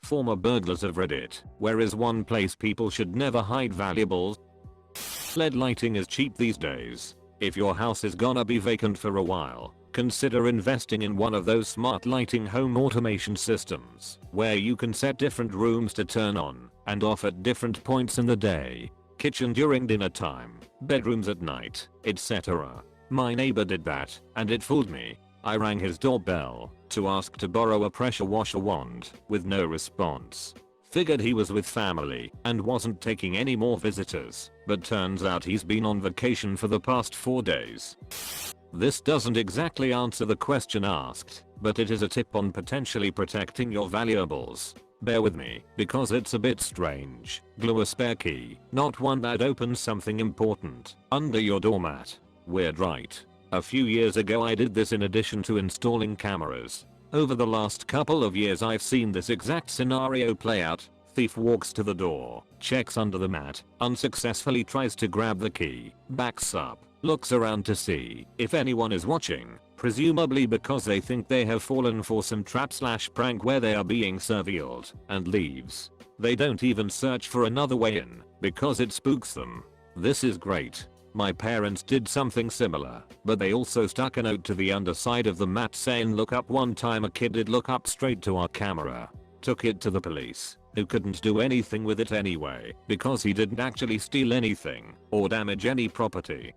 Former burglars of Reddit, where is one place people should never hide valuables? LED lighting is cheap these days. If your house is gonna be vacant for a while, consider investing in one of those smart lighting home automation systems, where you can set different rooms to turn on and off at different points in the day. Kitchen during dinner time, bedrooms at night, etc. My neighbor did that, and it fooled me. I rang his doorbell to ask to borrow a pressure washer wand, with no response. Figured he was with family and wasn't taking any more visitors, but turns out he's been on vacation for the past 4 days. This doesn't exactly answer the question asked, but it is a tip on potentially protecting your valuables. Bear with me, because it's a bit strange. Glue a spare key, not one that opens something important, under your doormat. Weird, right? A few years ago I did this in addition to installing cameras. Over the last couple of years I've seen this exact scenario play out. Thief walks to the door, checks under the mat, unsuccessfully tries to grab the key, backs up, looks around to see if anyone is watching, presumably because they think they have fallen for some trap/prank where they are being surveilled, and leaves. They don't even search for another way in, because it spooks them. This is great. My parents did something similar, but they also stuck a note to the underside of the mat saying look up. One time a kid did look up straight to our camera. Took it to the police, who couldn't do anything with it anyway, because he didn't actually steal anything, or damage any property.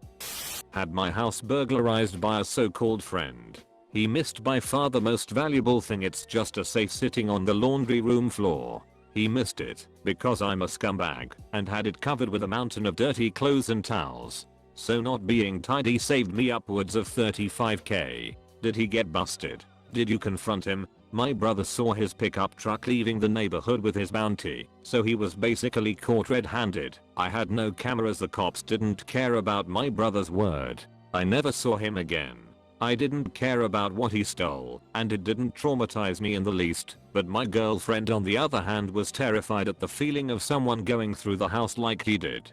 Had my house burglarized by a so-called friend. He missed by far the most valuable thing. It's just a safe sitting on the laundry room floor. He missed it because I'm a scumbag and had it covered with a mountain of dirty clothes and towels. So not being tidy saved me upwards of $35k. Did he get busted? Did you confront him? My brother saw his pickup truck leaving the neighborhood with his bounty, so he was basically caught red-handed. I had no cameras. The cops didn't care about my brother's word. I never saw him again. I didn't care about what he stole, and it didn't traumatize me in the least, but my girlfriend on the other hand was terrified at the feeling of someone going through the house like he did.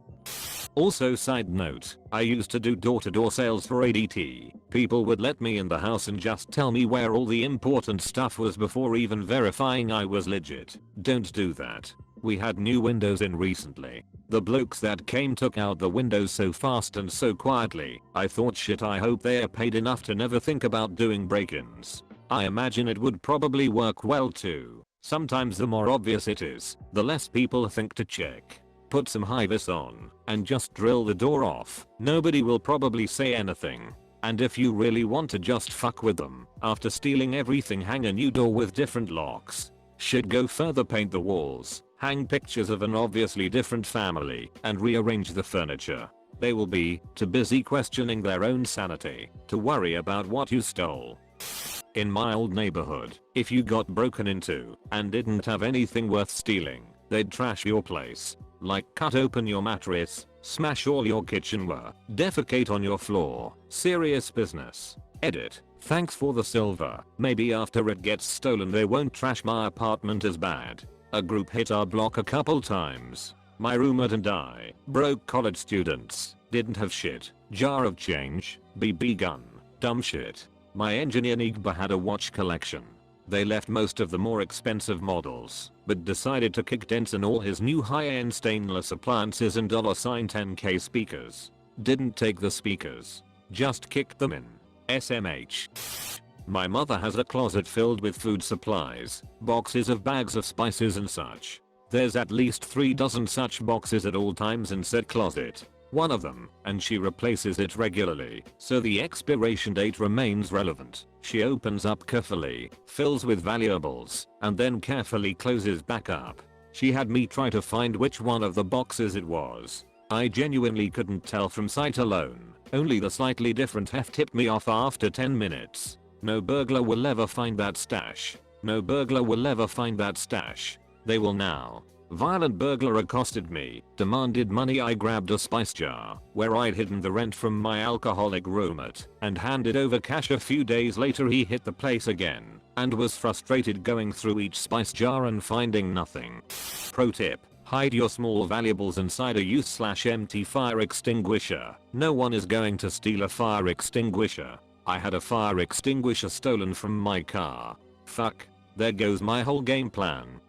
Also, side note, I used to do door-to-door sales for ADT. People would let me in the house and just tell me where all the important stuff was before even verifying I was legit. Don't do that. We had new windows in recently. The blokes that came took out the windows so fast and so quietly, I thought shit, I hope they are paid enough to never think about doing break-ins. I imagine it would probably work well too. Sometimes the more obvious it is, the less people think to check. Put some high-vis on, and just drill the door off. Nobody will probably say anything. And if you really want to just fuck with them, after stealing everything, hang a new door with different locks. Should go further, paint the walls, hang pictures of an obviously different family, and rearrange the furniture. They will be too busy questioning their own sanity to worry about what you stole. In my old neighborhood, if you got broken into and didn't have anything worth stealing, they'd trash your place. Like cut open your mattress, smash all your kitchenware, defecate on your floor. Serious business. Edit. Thanks for the silver. Maybe after it gets stolen they won't trash my apartment as bad. A group hit our block a couple times. My roommate and I, broke college students, didn't have shit. Jar of change, BB gun, dumb shit. My engineer neighbor had a watch collection. They left most of the more expensive models, but decided to kick dents in all his new high-end stainless appliances and $10k speakers. Didn't take the speakers, just kicked them in. SMH. My mother has a closet filled with food supplies, boxes of bags of spices and such. There's at least 3 dozen such boxes at all times in said closet. One of them, and she replaces it regularly, so the expiration date remains relevant. She opens up carefully, fills with valuables, and then carefully closes back up. She had me try to find which one of the boxes it was. I genuinely couldn't tell from sight alone. Only the slightly different heft tipped me off after 10 minutes. No burglar will ever find that stash. No burglar will ever find that stash. They will now. Violent burglar accosted me, demanded money. I grabbed a spice jar, where I'd hidden the rent from my alcoholic roommate, and handed over cash. A few days later he hit the place again, and was frustrated going through each spice jar and finding nothing. Pro tip. Hide your small valuables inside a used/empty fire extinguisher. No one is going to steal a fire extinguisher. I had a fire extinguisher stolen from my car. Fuck. There goes my whole game plan.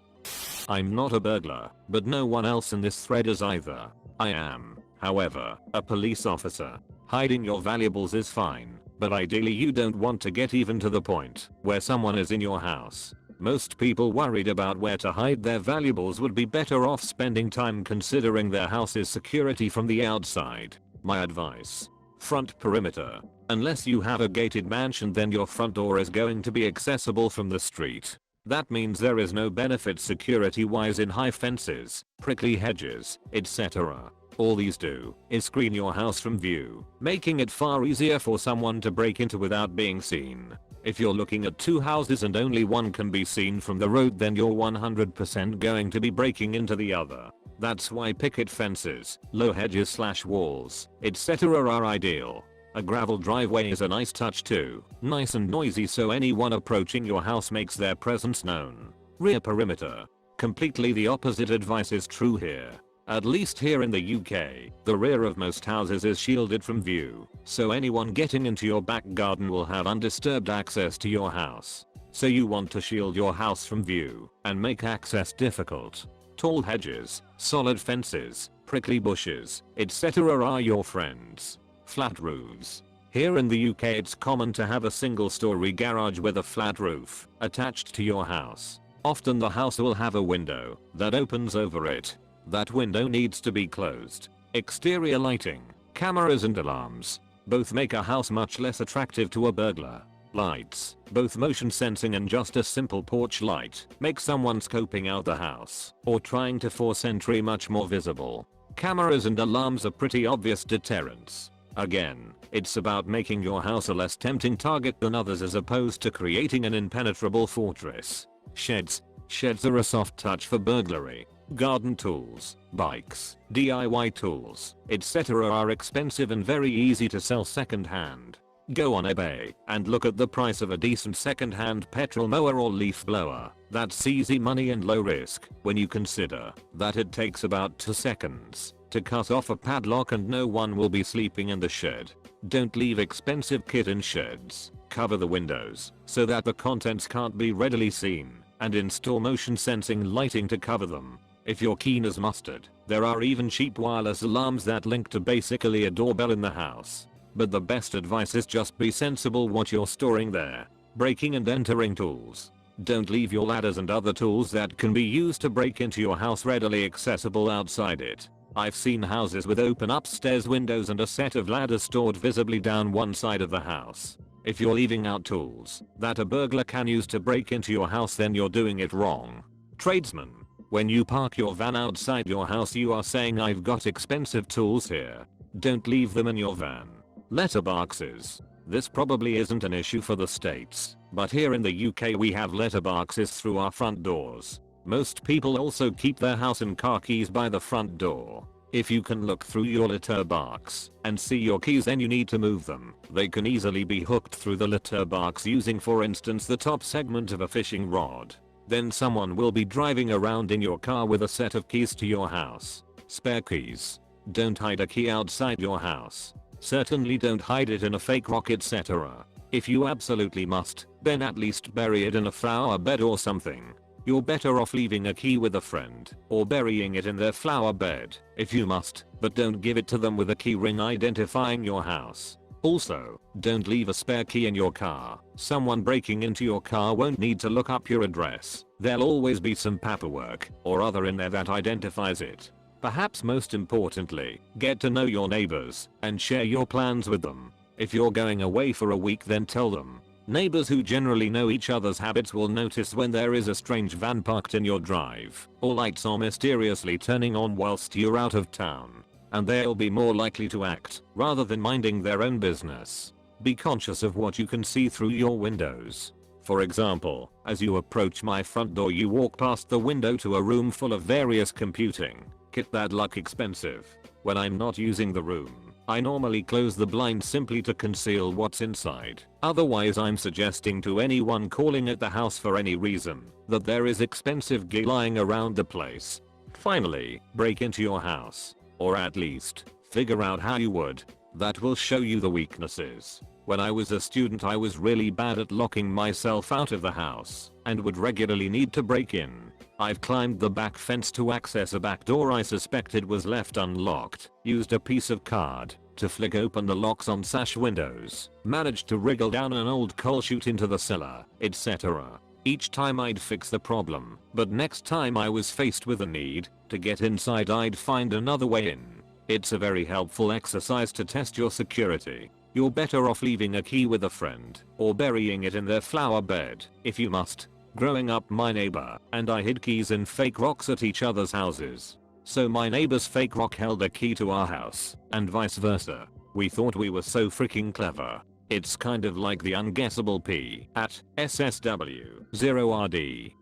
I'm not a burglar, but no one else in this thread is either. I am, however, a police officer. Hiding your valuables is fine, but ideally you don't want to get even to the point where someone is in your house. Most people worried about where to hide their valuables would be better off spending time considering their house's security from the outside. My advice: front perimeter. Unless you have a gated mansion, then your front door is going to be accessible from the street. That means there is no benefit security wise in high fences, prickly hedges, etc. All these do is screen your house from view, making it far easier for someone to break into without being seen. If you're looking at 2 houses and only one can be seen from the road, then you're 100% going to be breaking into the other. That's why picket fences, low hedges / walls, etc. are ideal. A gravel driveway is a nice touch too, nice and noisy so anyone approaching your house makes their presence known. Rear perimeter. Completely the opposite advice is true here. At least here in the UK, the rear of most houses is shielded from view, so anyone getting into your back garden will have undisturbed access to your house. So you want to shield your house from view and make access difficult. Tall hedges, solid fences, prickly bushes, etc. are your friends. Flat roofs. Here in the UK it's common to have a single-story garage with a flat roof attached to your house. Often the house will have a window that opens over it. That window needs to be closed. Exterior lighting, cameras and alarms both make a house much less attractive to a burglar. Lights, both motion sensing and just a simple porch light, make someone scoping out the house or trying to force entry much more visible. Cameras and alarms are pretty obvious deterrents. Again, it's about making your house a less tempting target than others as opposed to creating an impenetrable fortress. Sheds. Sheds are a soft touch for burglary. Garden tools, bikes, DIY tools, etc. are expensive and very easy to sell second-hand. Go on eBay and look at the price of a decent second-hand petrol mower or leaf blower. That's easy money and low risk when you consider that it takes about 2 seconds to cut off a padlock and no one will be sleeping in the shed. Don't leave expensive kit in sheds. Cover the windows so that the contents can't be readily seen, and install motion sensing lighting to cover them. If you're keen as mustard, there are even cheap wireless alarms that link to basically a doorbell in the house. But the best advice is just be sensible what you're storing there. Breaking and entering tools. Don't leave your ladders and other tools that can be used to break into your house readily accessible outside it. I've seen houses with open upstairs windows and a set of ladders stored visibly down one side of the house. If you're leaving out tools that a burglar can use to break into your house, then you're doing it wrong. Tradesman. When you park your van outside your house, you are saying, "I've got expensive tools here." Don't leave them in your van. Letterboxes. This probably isn't an issue for the States, but here in the UK we have letterboxes through our front doors. Most people also keep their house and car keys by the front door. If you can look through your letterbox and see your keys, then you need to move them. They can easily be hooked through the letterbox using, for instance, the top segment of a fishing rod. Then someone will be driving around in your car with a set of keys to your house. Spare keys. Don't hide a key outside your house. Certainly don't hide it in a fake rock, etc. If you absolutely must, then at least bury it in a flower bed or something. You're better off leaving a key with a friend or burying it in their flower bed if you must, but don't give it to them with a key ring identifying your house. Also, don't leave a spare key in your car. Someone breaking into your car won't need to look up your address. There'll always be some paperwork or other in there that identifies it. Perhaps most importantly, get to know your neighbors and share your plans with them. If you're going away for a week, then tell them. Neighbors who generally know each other's habits will notice when there is a strange van parked in your drive, or lights are mysteriously turning on whilst you're out of town. And they'll be more likely to act rather than minding their own business. Be conscious of what you can see through your windows. For example, as you approach my front door, you walk past the window to a room full of various computing kit that look expensive. When I'm not using the room, I normally close the blind simply to conceal what's inside. Otherwise, I'm suggesting to anyone calling at the house for any reason that there is expensive gear lying around the place. Finally, break into your house. Or at least, figure out how you would. That will show you the weaknesses. When I was a student I was really bad at locking myself out of the house and would regularly need to break in. I've climbed the back fence to access a back door I suspected was left unlocked, used a piece of card to flick open the locks on sash windows, managed to wriggle down an old coal chute into the cellar, etc. Each time I'd fix the problem, but next time I was faced with a need to get inside I'd find another way in. It's a very helpful exercise to test your security. You're better off leaving a key with a friend or burying it in their flower bed if you must. Growing up my neighbor and I hid keys in fake rocks at each other's houses. So my neighbor's fake rock held a key to our house and vice versa. We thought we were so freaking clever. It's kind of like the unguessable P at SSW 0RD.